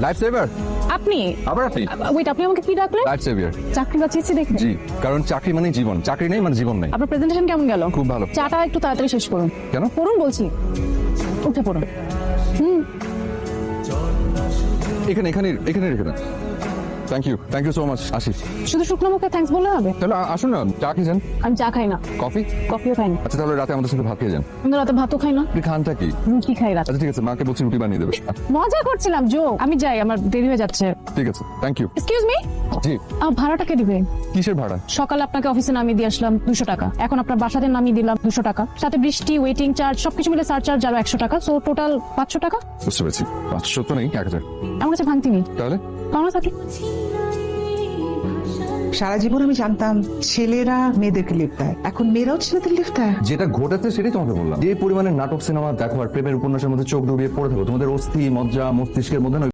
Life saver. আপনি আবার আপনি? ওয়েট, আপনি আমাকে কি ডাকলেন? Life saviour. চাকরি বাঁচিয়েছি দেখে? জি, কারণ চাকরি মানে জীবন, চাকরি নেই মানে জীবন নেই। আপনার প্রেজেন্টেশন কেমন গেল? খুব ভালো। চাটা একটু তাড়াতাড়ি শেষ করুন। কেন? পড়ুন বলছি, উঠে পড়ুন। এখানে এখানে এখানে রেখে দেন। Thank you so much. আসি। শুধু শুকনো মুখে থ্যাঙ্কস বললে হবে? তাহলে আসুন না, চা খেয়ে যান। আমি চা খাই না, কফি? কফিও খাই না। আচ্ছা তাহলে রাতে আমাদের সাথে ভাত খেয়ে যান। আমি রাতে ভাতও খাই না, আপনি খানটা কি? রুটি খাই রাতে। আচ্ছা ঠিক আছে, মাকে বলছি রুটি বানিয়ে দেবে। মজা করছিলাম, জোক। আমি যাই, আমার দেরি হয়ে যাচ্ছে। ঠিক আছে, থ্যাংক ইউ। এক্সকিউজ মি, জি। ভাড়াটা কে দিবে? কিসের ভাড়া? সকালে আপনাকে অফিসে নামিয়ে দিয়ে আসলাম 200 টাকা, এখন আপনার বাসাতে নামিয়ে দিলাম 200 টাকা, সাথে বৃষ্টি, ওয়েটিং চার্জ সবকিছু মিলে সারচার্জ আরো 100 টাকা, সো টোটাল 500 টাকা। বুঝতে পেরেছি। 500 তো নেই, 1000। আমার কাছে ভাঙতি নেই, তাহলে পাওনা থাকে। সারা জীবন আমি জানতাম ছেলেরা মেয়েদেরকে লিফট দেয়, এখন মেয়েরাও ছেলেদের লিফট দেয়। যেটা ঘটেছে সেটাই তোমাকে বললাম। যে পরিমাণে নাটক সিনেমা দেখো আর প্রেমের উপন্যাসের মধ্যে চোখ ডুবিয়ে পড়ে থাকো, তোমাদের অস্থি মজ্জা মস্তিষ্কের মধ্যে না